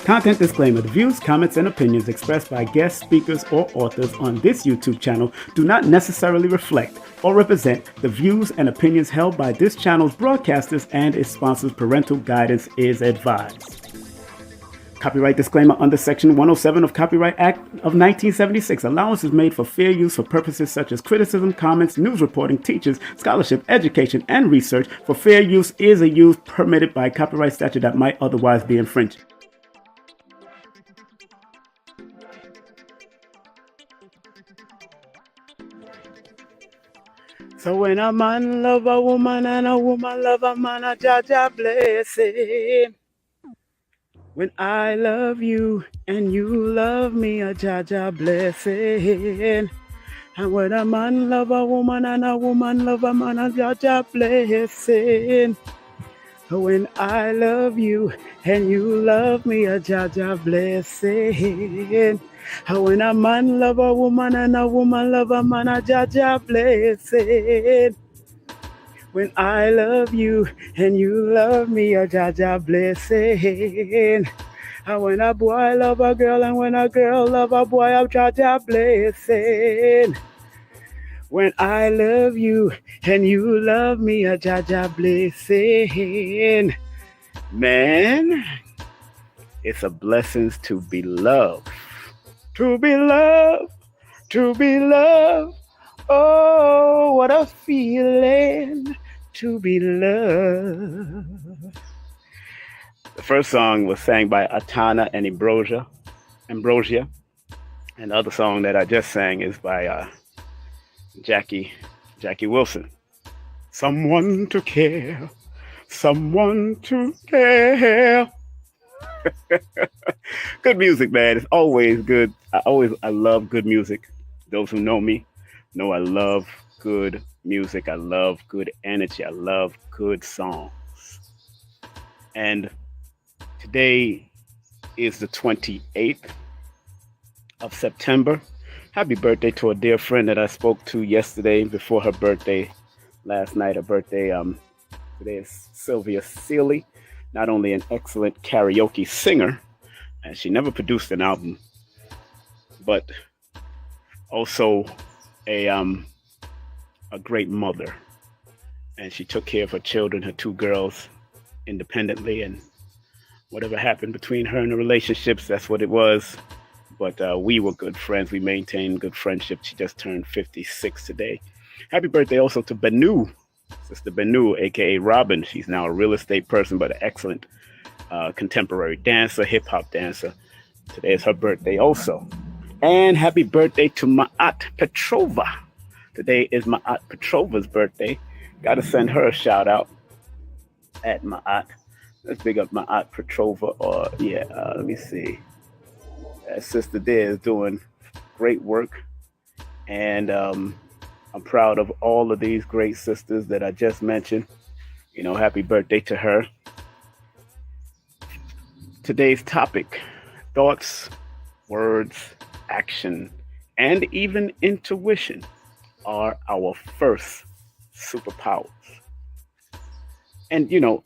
Content disclaimer. The views, comments, and opinions expressed by guest speakers or authors on this YouTube channel do not necessarily reflect or represent the views and opinions held by this channel's broadcasters and its sponsors. Parental guidance is advised. Copyright disclaimer under Section 107 of Copyright Act of 1976. Allowance is made for fair use for purposes such as criticism, comments, news reporting, teachers, scholarship, education, and research. For fair use is a use permitted by copyright statute that might otherwise be infringed. So when a man love a woman and a woman love a man, a Jaja blessing. When I love you and you love me, a Jaja blessing. And when a man love a woman and a woman love a man, a Jaja blessing. When I love you and you love me, a Jaja blessing. When a man love a woman and a woman love a man, a Jaja blessing. When I love you and you love me, a Jaja blessing. And when a boy love a girl and when a girl love a boy, a Jaja blessing. When I love you and you love me, a Jaja blessing. Man, it's a blessing to be loved. To be loved, to be loved. Oh, what a feeling to be loved. The first song was sang by Atana and Ambrosia. And the other song that I just sang is by Jackie Wilson. Someone to care, someone to care. Good music, man. It's always good. I love good music. Those who know me know I love good music. I love good energy. I love good songs. And today is the 28th of September. Happy birthday to a dear friend that I spoke to yesterday before her birthday last night. Her birthday today is Sylvia Seeley, not only an excellent karaoke singer, and she never produced an album, but also a great mother. And she took care of her children, her two girls, independently, and whatever happened between her and the relationships, that's what it was. But we were good friends. We maintained good friendship. She just turned 56 today. Happy birthday also to Benu, Sister Benu, aka Robin. She's now a real estate person, but an excellent contemporary dancer, hip hop dancer. Today is her birthday also. And happy birthday to Ma'at Petrova. Today is Ma'at Petrova's birthday. Got to send her a shout out at Ma'at. Let's big up Ma'at Petrova. Or let me see. Sister there is doing great work. And I'm proud of all of these great sisters that I just mentioned. You know, happy birthday to her. Today's topic: thoughts, words, action, and even intuition are our first superpowers. And you know,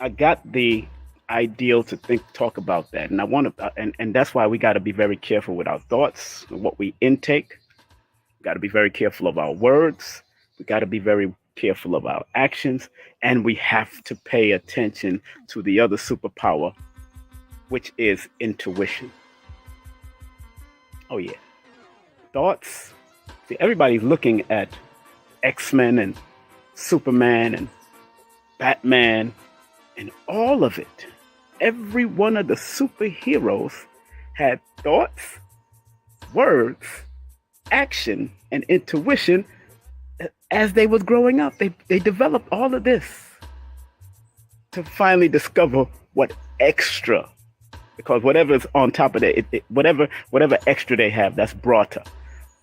I got the ideal to talk about that, and I want to, and that's why we got to be very careful with our thoughts and what we intake. We got to be very careful of our words. We got to be very careful of our actions, and we have to pay attention to the other superpower, which is intuition. Oh yeah, thoughts. See, everybody's looking at X-Men and Superman and Batman and all of it. Every one of the superheroes had thoughts, words, action, and intuition as they was growing up. They developed all of this to finally discover what extra, because whatever's on top of that, whatever extra they have, that's brought up.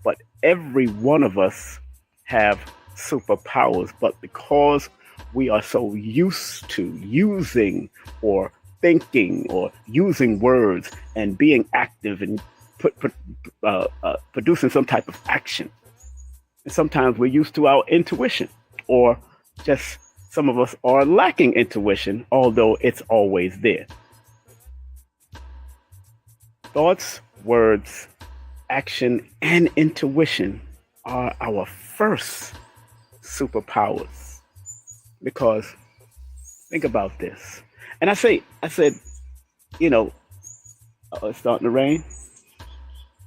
But every one of us have superpowers, but because we are so used to using or thinking or using words and being active and producing some type of action, and sometimes we're used to our intuition, or just some of us are lacking intuition, although it's always there. Thoughts, words, action, and intuition are our first superpowers. Because think about this. And I said, you know, it's starting to rain.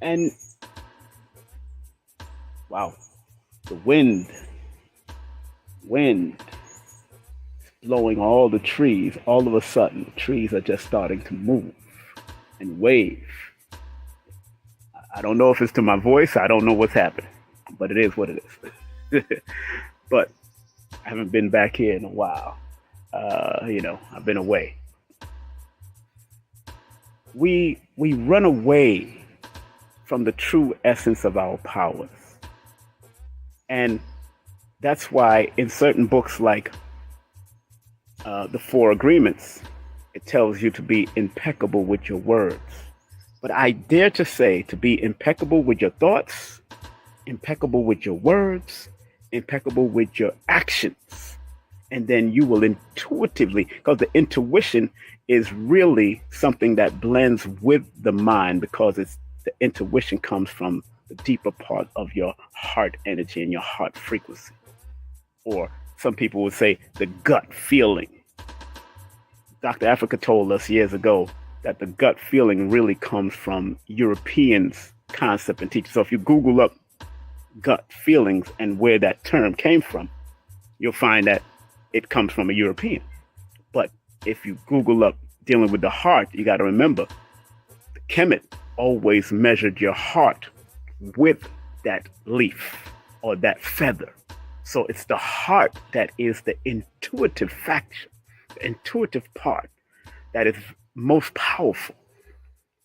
And wow, the wind blowing all the trees. All of a sudden, the trees are just starting to move and wave. I don't know if it's to my voice. I don't know what's happening, but it is what it is. But I haven't been back here in a while. I've been away. We run away from the true essence of our powers. And that's why in certain books like The Four Agreements, it tells you to be impeccable with your words. But I dare to say to be impeccable with your thoughts, impeccable with your words, impeccable with your actions. And then you will intuitively, because the intuition is really something that blends with the mind, because the intuition comes from the deeper part of your heart energy and your heart frequency. Or some people would say the gut feeling. Dr. Africa told us years ago that the gut feeling really comes from Europeans' concept and teaching. So if you Google up gut feelings and where that term came from, you'll find that it comes from a European. But if you Google up dealing with the heart, you got to remember the Kemet always measured your heart with that leaf or that feather. So it's the heart that is the intuitive faction, the intuitive part that is most powerful,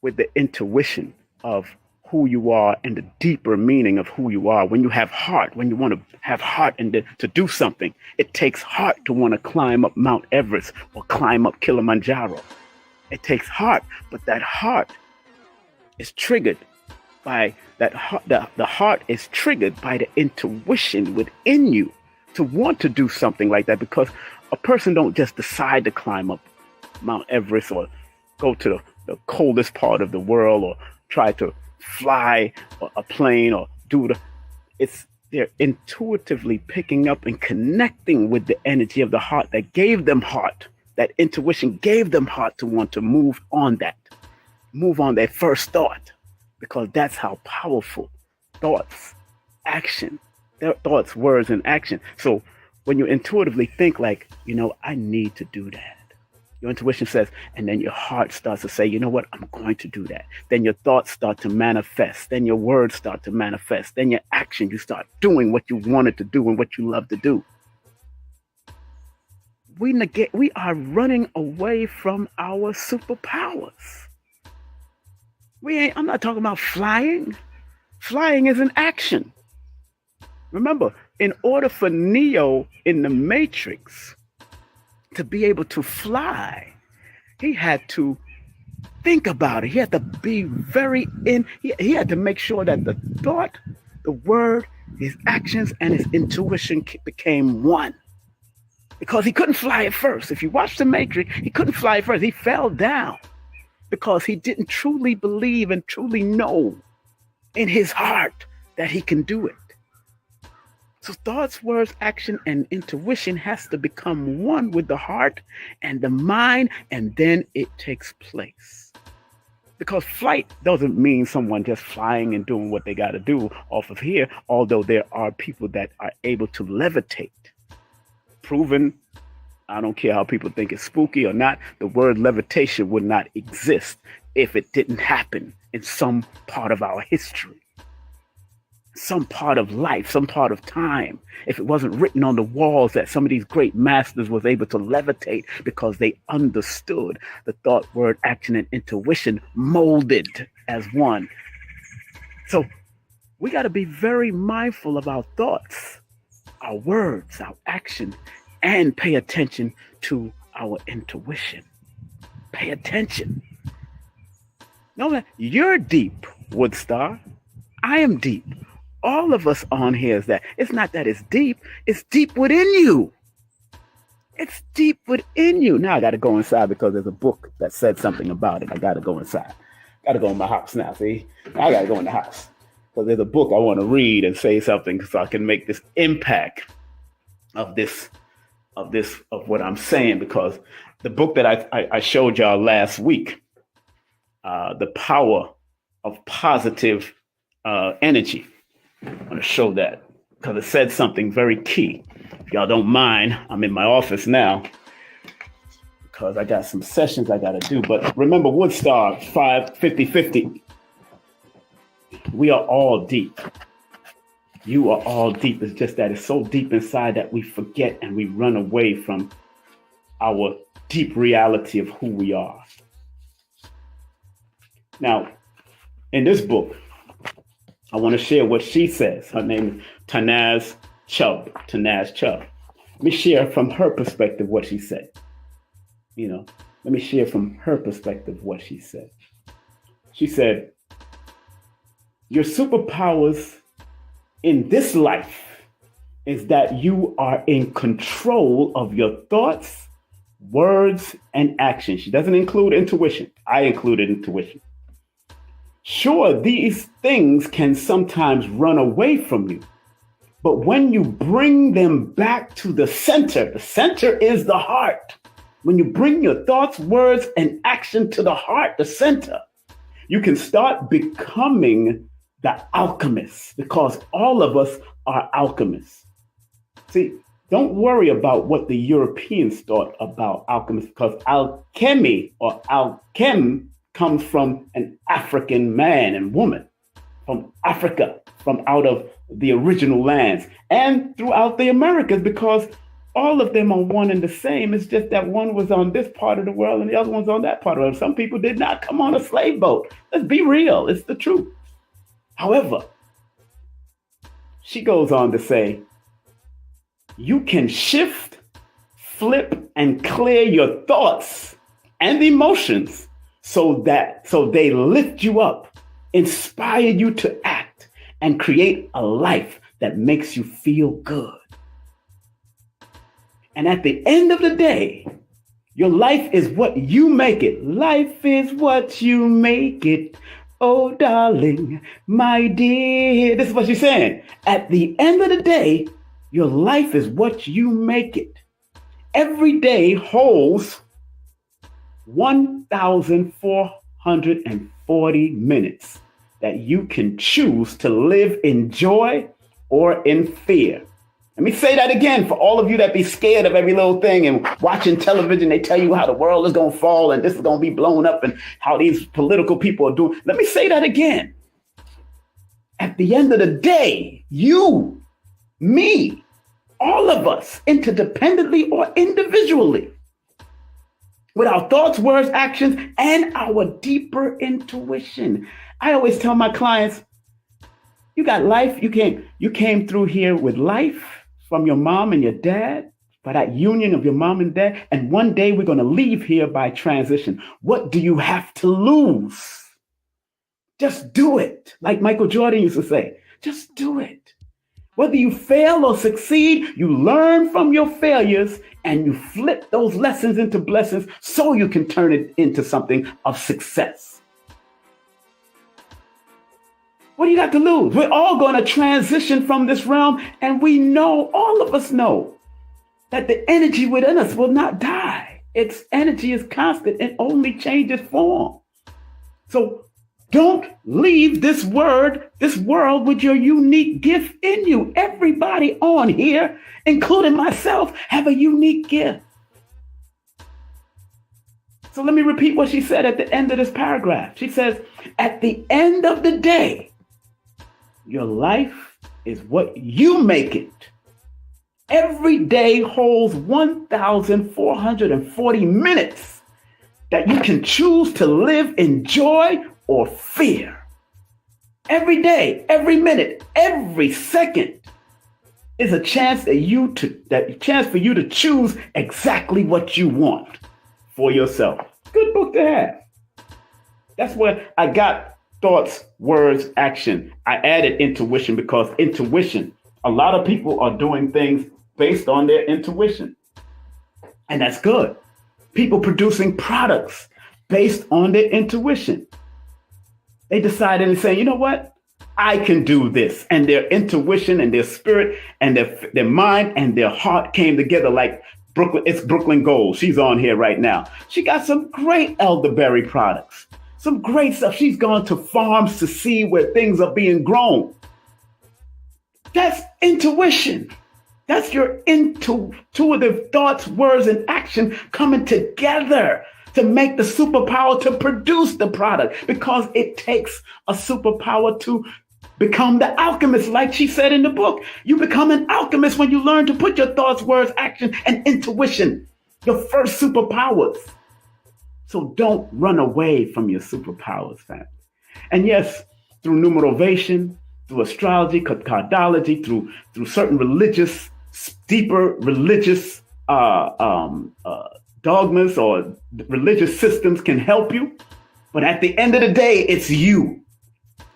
with the intuition of who you are and the deeper meaning of who you are. When you have heart, when you want to have heart and to do something, it takes heart to want to climb up Mount Everest or climb up Kilimanjaro. It takes heart, but that heart is triggered by that heart. The heart is triggered by the intuition within you to want to do something like that, because a person don't just decide to climb up Mount Everest or go to the coldest part of the world or try to fly a plane or they're intuitively picking up and connecting with the energy of the heart that gave them heart. That intuition gave them heart to want to move on their first thought, because that's how powerful thoughts, action, their thoughts, words, and action. So when you intuitively think like, I need to do that, your intuition says, and then your heart starts to say, you know what, I'm going to do that. Then your thoughts start to manifest. Then your words start to manifest. Then your action, you start doing what you wanted to do and what you love to do. We are running away from our superpowers. I'm not talking about flying. Flying is an action. Remember, in order for Neo in the Matrix to be able to fly, he had to think about it. He had to be he had to make sure that the thought, the word, his actions, and his intuition became one. Because he couldn't fly at first. If you watch The Matrix, he couldn't fly at first. He fell down because he didn't truly believe and truly know in his heart that he can do it. So thoughts, words, action, and intuition has to become one with the heart and the mind, and then it takes place. Because flight doesn't mean someone just flying and doing what they got to do off of here, although there are people that are able to levitate. Proven, I don't care how people think it's spooky or not, the word levitation would not exist if it didn't happen in some part of our history, some part of life, some part of time. If it wasn't written on the walls that some of these great masters was able to levitate because they understood the thought, word, action, and intuition molded as one. So we got to be very mindful of our thoughts, our words, our action, and pay attention to our intuition. Pay attention. Know that you're deep, Woodstar. I am deep. All of us on here is that. It's not that it's deep within you. It's deep within you. Now I got to go inside because there's a book that said something about it. I got to go inside. Got to go in my house now, see? I got to go in the house. Because there's a book I want to read and say something so I can make this impact of what I'm saying. Because the book that I showed y'all last week, The Power of Positive Energy. I want to show that because it said something very key. If y'all don't mind, I'm in my office now because I got some sessions I got to do. But remember, Woodstar 50-50. We are all deep. You are all deep. It's just that it's so deep inside that we forget and we run away from our deep reality of who we are. Now, in this book, I want to share what she says. Her name is Tanaz Chubb. Let me share from her perspective what she said. Let me share from her perspective what she said. She said, your superpowers in this life is that you are in control of your thoughts, words, and actions. She doesn't include intuition. I included intuition. Sure, these things can sometimes run away from you, but when you bring them back to the center is the heart. When you bring your thoughts, words, and action to the heart, the center, you can start becoming the alchemist, because all of us are alchemists. See, don't worry about what the Europeans thought about alchemists, because alchemy or alchem comes from an African man and woman. from Africa, from out of the original lands, and throughout the Americas, because all of them are one and the same. It's just that one was on this part of the world and the other one's on that part of the world. Some people did not come on a slave boat. Let's be real. It's the truth. However, she goes on to say, you can shift, flip, and clear your thoughts and emotions so they lift you up, inspire you to act, and create a life that makes you feel good. And at the end of the day, your life is what you make it. Life is what you make it. Oh, darling, my dear. This is what she's saying. At the end of the day, your life is what you make it. Every day holds 1,440 minutes that you can choose to live in joy or in fear. Let me say that again for all of you that be scared of every little thing and watching television. They tell you how the world is going to fall and this is going to be blown up and how these political people are doing. Let me say that again. At the end of the day, you, me, all of us, interdependently or individually, with our thoughts, words, actions, and our deeper intuition. I always tell my clients, you got life. You came through here with life from your mom and your dad, by that union of your mom and dad. And one day we're going to leave here by transition. What do you have to lose? Just do it. Like Michael Jordan used to say, just do it. Whether you fail or succeed, you learn from your failures and you flip those lessons into blessings so you can turn it into something of success. What do you got to lose? We're all going to transition from this realm, and we know, all of us know, that the energy within us will not die. Its energy is constant and only changes form. So don't leave this world with your unique gift in you. Everybody on here, including myself, have a unique gift. So let me repeat what she said at the end of this paragraph. She says, at the end of the day, your life is what you make it. Every day holds 1,440 minutes that you can choose to live in joy or fear. Every day, every minute, every second is a chance for you to choose exactly what you want for yourself. Good book to have. That's where I got thoughts, words, action. I added intuition because intuition, a lot of people are doing things based on their intuition. And that's good. People producing products based on their intuition. They decided and say, you know what? I can do this. And their intuition and their spirit and their mind and their heart came together like Brooklyn Gold. She's on here right now. She got some great elderberry products. Some great stuff. She's gone to farms to see where things are being grown. That's intuition. That's your intuitive thoughts, words, and action coming together to make the superpower to produce the product, because it takes a superpower to become the alchemist. Like she said in the book, you become an alchemist when you learn to put your thoughts, words, action, and intuition, your first superpowers. So don't run away from your superpowers, family. And yes, through numerovation, through astrology, cardology, through certain religious, deeper religious dogmas or religious systems can help you. But at the end of the day, it's you.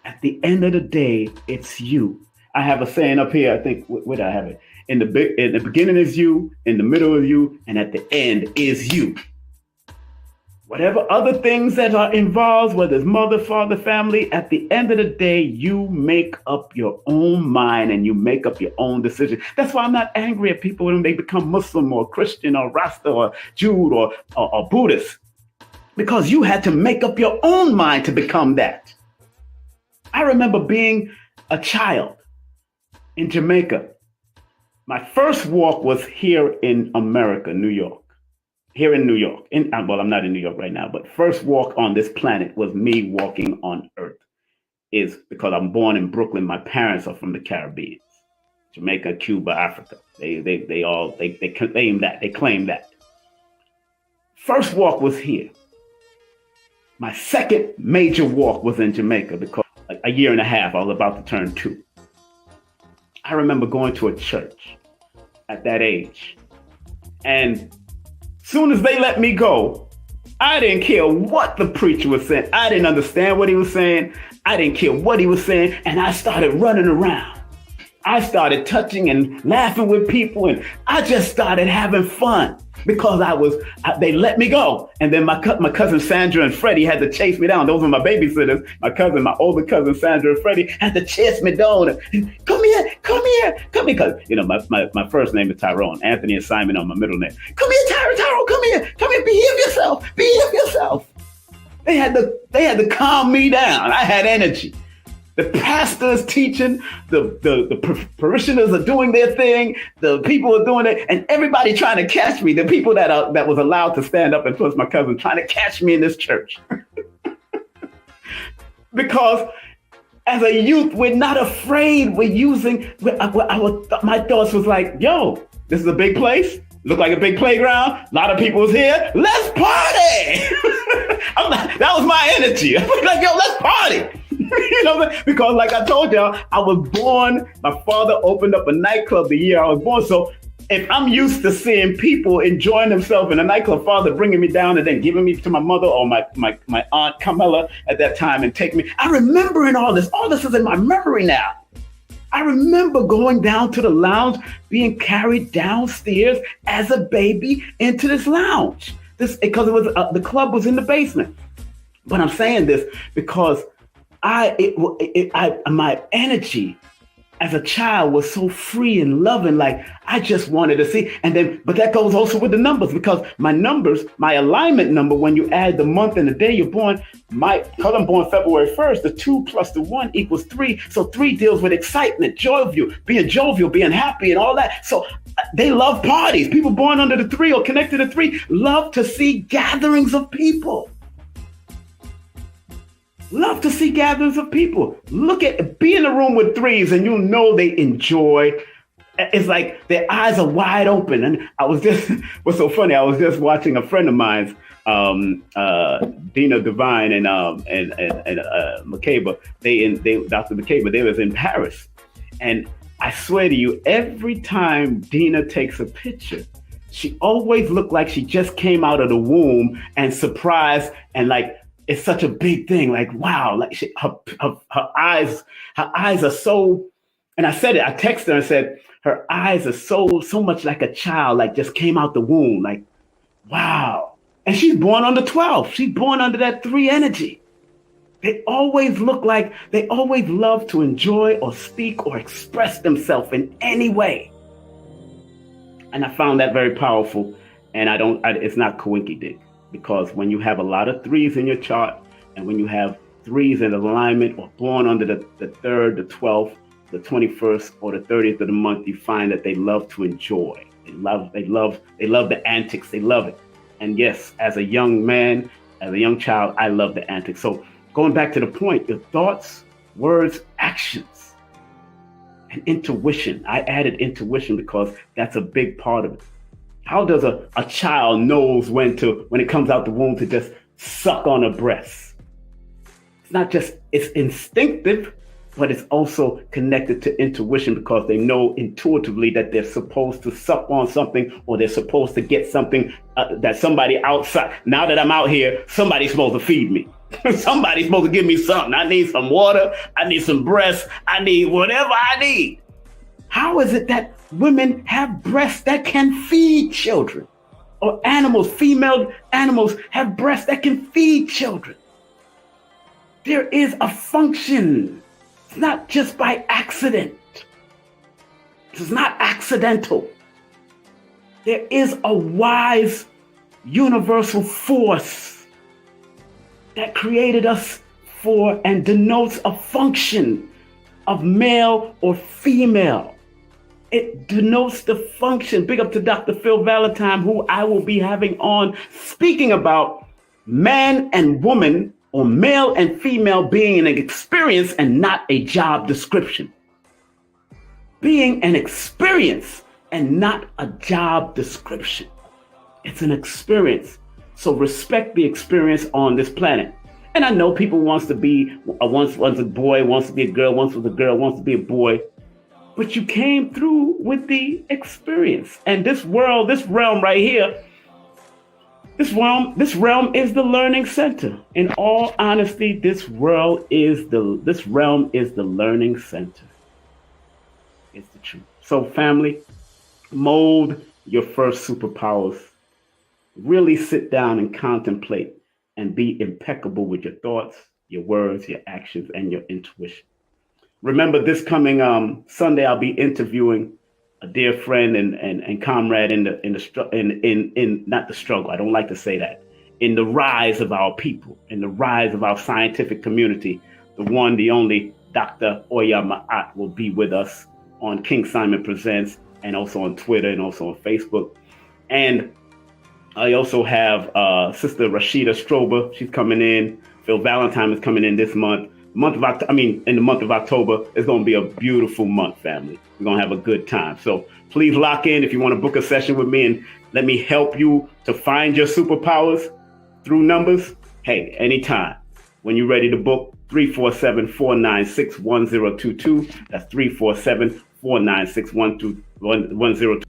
At the end of the day, it's you. I have a saying up here, I think, where do I have it? In the beginning is you, in the middle is you, and at the end is you. Whatever other things that are involved, whether it's mother, father, family, at the end of the day, you make up your own mind and you make up your own decision. That's why I'm not angry at people when they become Muslim or Christian or Rasta or Jude or Buddhist, because you had to make up your own mind to become that. I remember being a child in Jamaica. My first walk was here in America, New York. Here in New York. Well, I'm not in New York right now, but first walk on this planet was me walking on Earth. is because I'm born in Brooklyn. My parents are from the Caribbean, Jamaica, Cuba, Africa. They claim that. They claim that. First walk was here. My second major walk was in Jamaica because a year and a half, I was about to turn 2. I remember going to a church at that age. And soon as they let me go, I didn't care what the preacher was saying. I didn't understand what he was saying. I didn't care what he was saying. And I started running around. I started touching and laughing with people. And I just started having fun because they let me go. And then my cousin Sandra and Freddie had to chase me down. Those were my babysitters. My older cousin Sandra and Freddie had to chase me down. Come here. Because, my first name is Tyrone. Anthony and Simon on my middle name. Come here, Tyrone, come here. Behave yourself. They had to calm me down. I had energy. The pastor is teaching, the parishioners are doing their thing, the people are doing it, and everybody trying to catch me. The people that was allowed to stand up, and plus my cousin, trying to catch me in this church. Because as a youth, we're not afraid. My thoughts was like, yo, this is a big place. Look like a big playground. A lot of people was here. Let's party. That was my energy. I was like, yo, let's party. Because like I told y'all, I was born, my father opened up a nightclub the year I was born. So if I'm used to seeing people enjoying themselves in a nightclub, father bringing me down and then giving me to my mother or my aunt Carmela at that time and taking me, I remember all this is in my memory now. I remember going down to the lounge, being carried downstairs as a baby into this lounge. Because it was the club was in the basement. But I'm saying this because my energy as a child was so free and loving, like I just wanted to see. But that goes also with the numbers, because my alignment number, when you add the month and the day you're born, because I'm born February 1st, the 2 plus the 1 equals 3. So 3 deals with excitement, jovial, being happy and all that. So they love parties. People born under the 3 or connected to 3 love to see gatherings of people. Love to see gatherings of people. Be in a room with 3s and you know they enjoy. It's like their eyes are wide open. And what's so funny, I was just watching a friend of mine's, Dina Devine and McCabe. Dr. McCabe, they was in Paris. And I swear to you, every time Dina takes a picture, she always looked like she just came out of the womb and surprised and like, it's such a big thing. Like, wow, like her eyes are so, and I said it, I texted her and said, her eyes are so much like a child, like just came out the womb. Like, wow. And she's born under 12. She's born under that 3 energy. They always love to enjoy or speak or express themselves in any way. And I found that very powerful. And it's not coinky-dink. Because when you have a lot of 3s in your chart, and when you have 3s in alignment or born under the 3rd, the 12th, the 21st, or the 30th of the month, you find that they love to enjoy. They love the antics. They love it. And yes, as a young man, as a young child, I love the antics. So going back to the point, your thoughts, words, actions, and intuition. I added intuition because that's a big part of it. How does a child knows when it comes out the womb to just suck on a breast? It's not just, it's instinctive, but it's also connected to intuition because they know intuitively that they're supposed to suck on something or they're supposed to get something that somebody outside. Now that I'm out here, somebody's supposed to feed me. Somebody's supposed to give me something. I need some water. I need some breasts. I need whatever I need. How is it that women have breasts that can feed children? Or female animals have breasts that can feed children? There is a function. It's not just by accident. It's not accidental. There is a wise universal force that created us for and denotes a function of male or female. It denotes the function. Big up to Dr. Phil Valentine, who I will be having on speaking about man and woman or male and female being an experience and not a job description. Being an experience and not a job description. It's an experience. So respect the experience on this planet. And I know people wants to be, once a boy, wants to be a girl, once was a girl, wants to be a boy. But you came through with the experience. And this world, this realm right here, this realm is the learning center. In all honesty, this realm is the learning center. It's the truth. So family, mold your first superpowers. Really sit down and contemplate and be impeccable with your thoughts, your words, your actions, and your intuition. Remember, this coming Sunday, I'll be interviewing a dear friend and comrade in not the struggle. I don't like to say that. In the rise of our people, in the rise of our scientific community, the one, the only Dr. Oya Ma'at will be with us on King Simon Presents, and also on Twitter and also on Facebook. And I also have Sister Rashida Strober. She's coming in. Phil Valentine is coming in this month. In the month of October, it's going to be a beautiful month, family. We're going to have a good time. So please lock in if you want to book a session with me and let me help you to find your superpowers through numbers. Hey, anytime. When you're ready to book, 347-496-1022. That's 347-496-1022.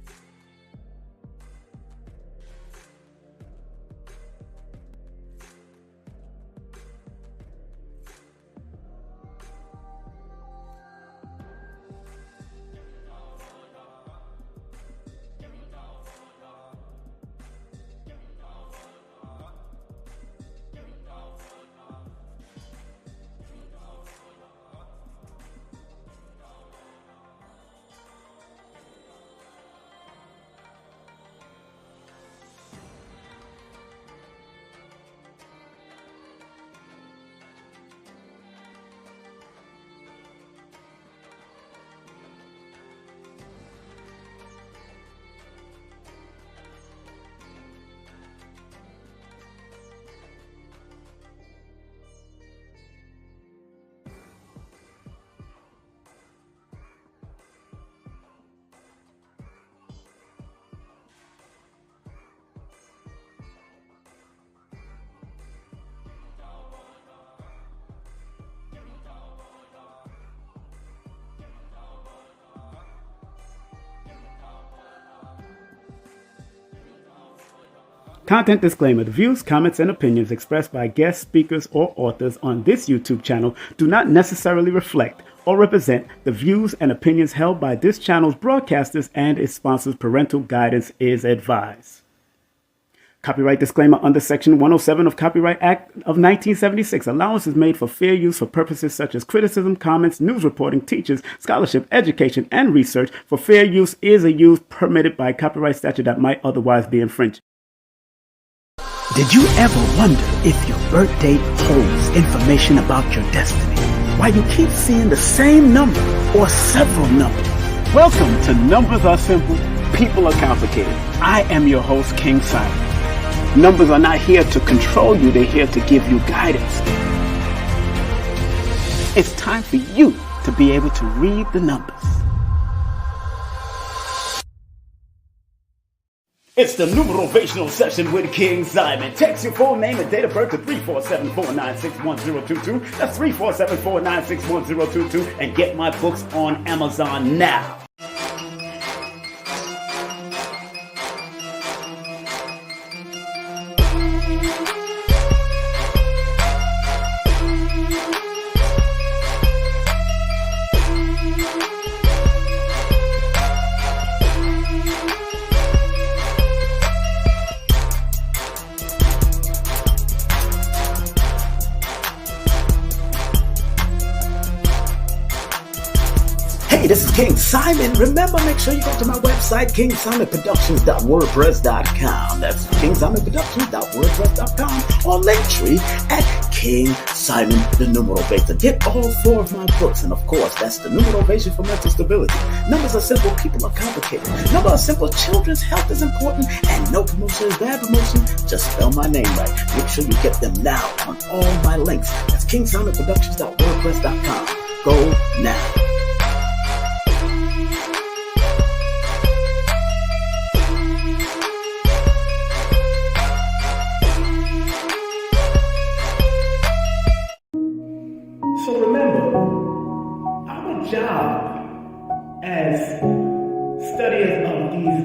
Content disclaimer. The views, comments, and opinions expressed by guest speakers or authors on this YouTube channel do not necessarily reflect or represent the views and opinions held by this channel's broadcasters and its sponsors. Parental guidance is advised. Copyright disclaimer under Section 107 of Copyright Act of 1976. Allowance is made for fair use for purposes such as criticism, comments, news reporting, teachers, scholarship, education, and research. For fair use is a use permitted by copyright statute that might otherwise be infringed. Did you ever wonder if your birth date holds information about your destiny? Why you keep seeing the same number or several numbers? Welcome to Numbers Are Simple, People Are Complicated. I am your host, King Simon. Numbers are not here to control you, they're here to give you guidance. It's time for you to be able to read the numbers. It's the numerational session with King Simon. Text your full name and date of birth to 347-496-1022. That's 347-496-1022. And get my books on Amazon now. This is King Simon. Remember, make sure you go to my website, kingsimonproductions.wordpress.com. That's kingsimonproductions.wordpress.com, or Linktree at King Simon the Numerovator. Get all 4 of my books, and of course, that's the Numerovation for Mental Stability. Numbers are simple, people are complicated. Numbers are simple, children's health is important, and no promotion is bad promotion. Just spell my name right. Make sure you get them now on all my links. That's KingSimonProductions.wordpress.com. Go now. So remember, our job as studiers of these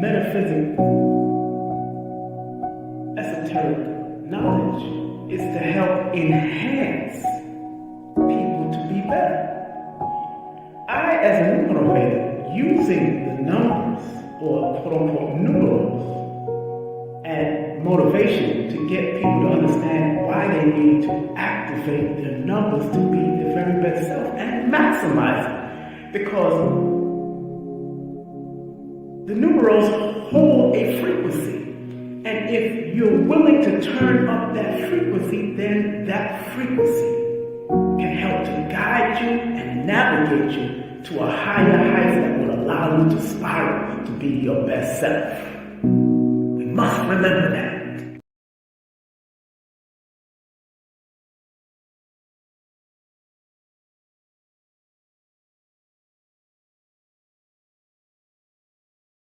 metaphysical, esoteric knowledge is to help enhance people to be better. I, as a numerovator, using the numbers, or quote-unquote numerals, and motivation to get people to understand why they need to activate their numbers to be their very best self and maximize it. Because the numerals hold a frequency. And if you're willing to turn up that frequency, then that frequency can help to guide you and navigate you to a higher height that will allow you to spiral to be your best self. We must remember that.